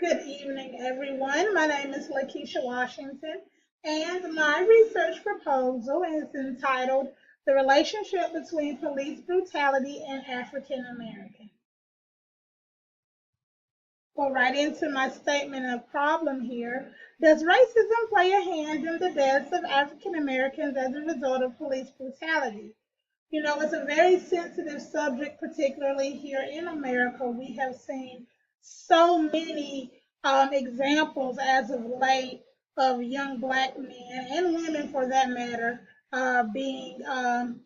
Good evening, everyone. My name is Lakeisha Washington, and my research proposal is entitled The Relationship Between Police Brutality and African Americans. Go right into my statement of problem here. Does racism play a hand in the deaths of African Americans as a result of police brutality? It's a very sensitive subject, particularly here in America. We have seen so many examples as of late of young black men and women, for that matter, being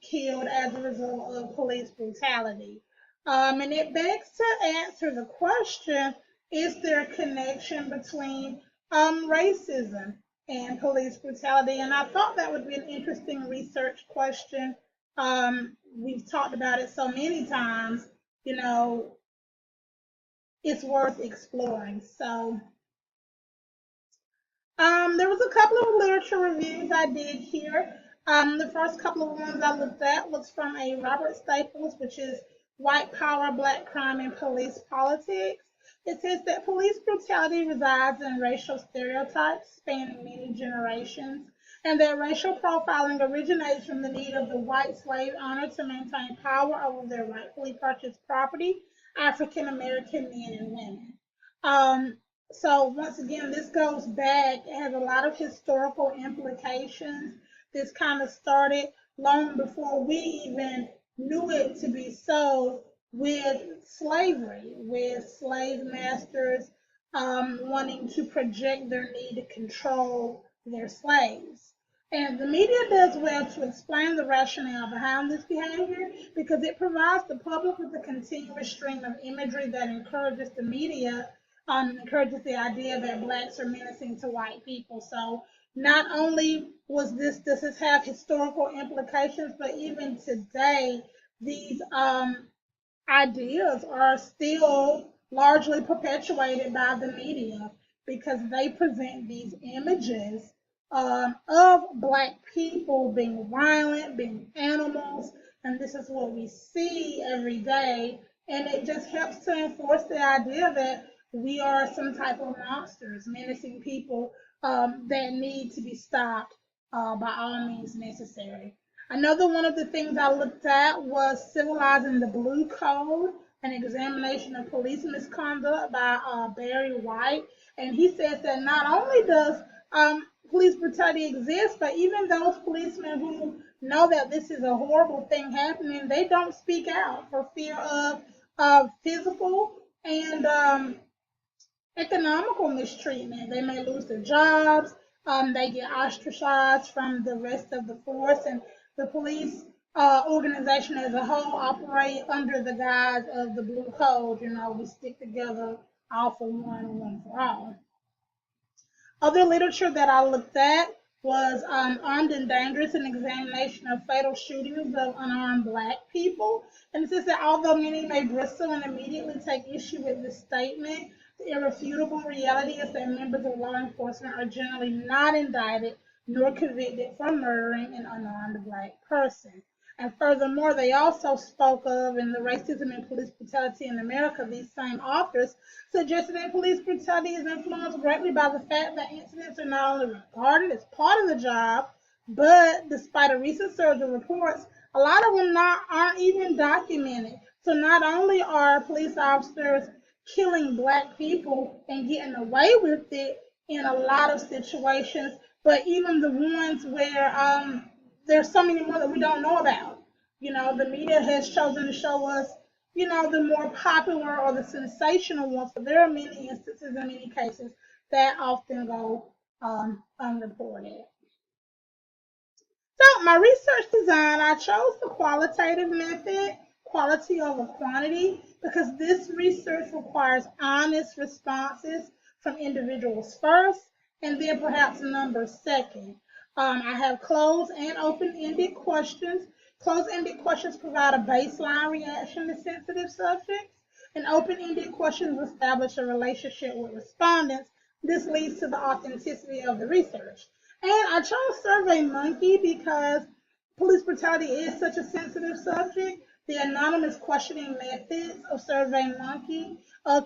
killed as a result of police brutality. And it begs to answer the question, is there a connection between racism and police brutality? And I thought that would be an interesting research question. We've talked about it so many times, you know, it's worth exploring. There was a couple of literature reviews I did here. The first couple of ones I looked at was from a Robert Staples, which is White Power, Black Crime, and Police Politics. It says that police brutality resides in racial stereotypes spanning many generations, and that racial profiling originates from the need of the white slave owner to maintain power over their rightfully purchased property, African American men and women. So once again, this goes back, it has a lot of historical implications. This kind of started long before we even knew it to be so, with slavery, with slave masters wanting to project their need to control their slaves. And the media does well to explain the rationale behind this behavior because it provides the public with a continuous stream of imagery that encourages the idea that blacks are menacing to white people. So not only does this have historical implications, but even today, these ideas are still largely perpetuated by the media because they present these images of black people being violent, being animals, and this is what we see every day. And it just helps to enforce the idea that we are some type of monsters, menacing people that need to be stopped by all means necessary. Another one of the things I looked at was Civilizing the Blue Code, an examination of police misconduct by Barry White. And he says that not only does police brutality exist, but even those policemen who know that this is a horrible thing happening, they don't speak out for fear of physical and economical mistreatment. They may lose their jobs, they get ostracized from the rest of the force, and the police organization as a whole operate under the guise of the blue code. We stick together, all for one for all. Other literature that I looked at was Armed and Dangerous, an examination of fatal shootings of unarmed black people. And it says that although many may bristle and immediately take issue with this statement, the irrefutable reality is that members of law enforcement are generally not indicted nor convicted for murdering an unarmed black person. And furthermore, they also spoke of in the Racism and Police Brutality in America, these same authors suggested that police brutality is influenced greatly by the fact that incidents are not only regarded as part of the job, but despite a recent surge of reports, a lot of them aren't even documented. So not only are police officers killing black people and getting away with it in a lot of situations, but even the ones where there's so many more that we don't know about. The media has chosen to show us, the more popular or the sensational ones, but there are many instances in many cases that often go unreported. So my research design, I chose the qualitative method, quality over quantity, because this research requires honest responses from individuals first, and then perhaps numbers second. I have closed and open-ended questions. Closed-ended questions provide a baseline reaction to sensitive subjects, and open-ended questions establish a relationship with respondents. This leads to the authenticity of the research. And I chose SurveyMonkey because police brutality is such a sensitive subject The anonymous questioning methods of SurveyMonkey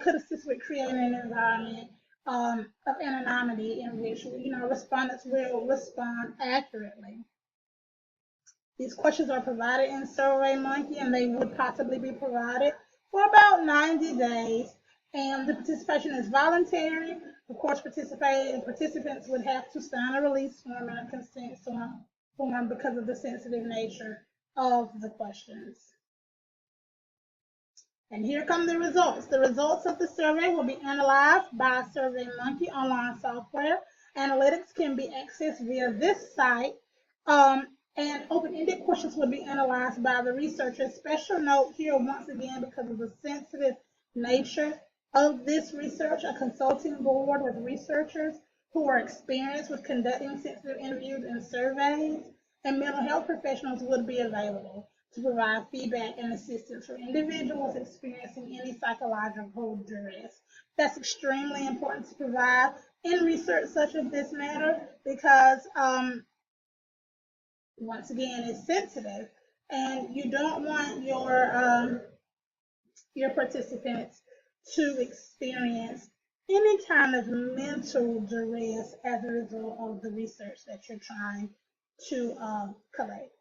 could assist with creating an environment of anonymity in which respondents will respond accurately. These questions are provided in SurveyMonkey, and they would possibly be provided for about 90 days. And the participation is voluntary. Of course, participants would have to sign a release form and a consent form because of the sensitive nature of the questions. And here come the results. The results of the survey will be analyzed by SurveyMonkey online software. Analytics can be accessed via this site. And open-ended questions will be analyzed by the researchers. Special note here, once again, because of the sensitive nature of this research, a consulting board with researchers who are experienced with conducting sensitive interviews and surveys, and mental health professionals would be available to provide feedback and assistance for individuals experiencing any psychological duress. That's extremely important to provide in research such as this matter because once again, it's sensitive, and you don't want your participants to experience any kind of mental duress as a result of the research that you're trying to collect.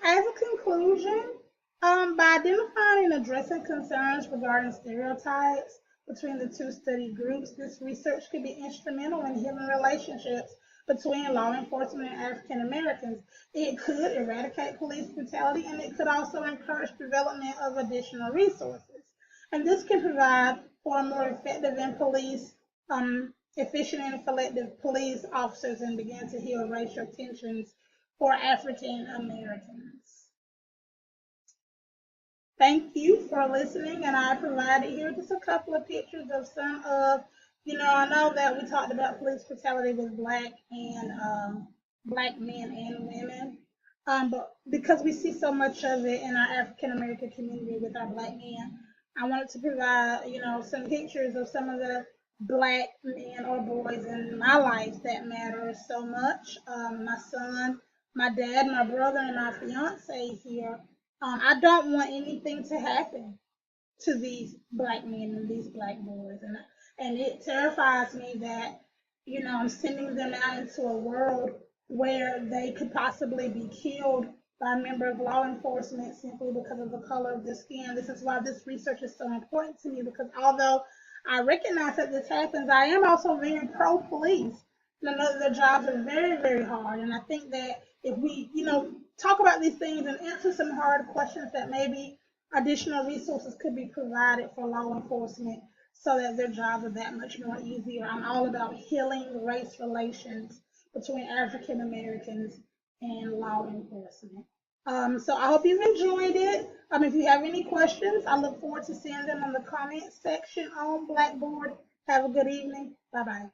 As a conclusion, by identifying and addressing concerns regarding stereotypes between the two study groups, this research could be instrumental in healing relationships between law enforcement and African Americans. It could eradicate police brutality, and it could also encourage development of additional resources. And this can provide for a more effective and efficient and collective police officers and begin to heal racial tensions for African Americans. Thank you for listening, and I provided here just a couple of pictures of some of, I know that we talked about police brutality with black men and women, but because we see so much of it in our African American community with our black men, I wanted to provide, some pictures of some of the black men or boys in my life that matter so much. My son, my dad, my brother, and my fiance here. I don't want anything to happen to these black men and these black boys, and it terrifies me that I'm sending them out into a world where they could possibly be killed by a member of law enforcement simply because of the color of their skin. This is why this research is so important to me, because although I recognize that this happens, I am also very pro-police. I know that their jobs are very, very hard, and I think that if we, talk about these things and answer some hard questions, that maybe additional resources could be provided for law enforcement so that their jobs are that much more easier. I'm all about healing race relations between African Americans and law enforcement. So I hope you've enjoyed it. If you have any questions, I look forward to seeing them in the comments section on Blackboard. Have a good evening. Bye-bye.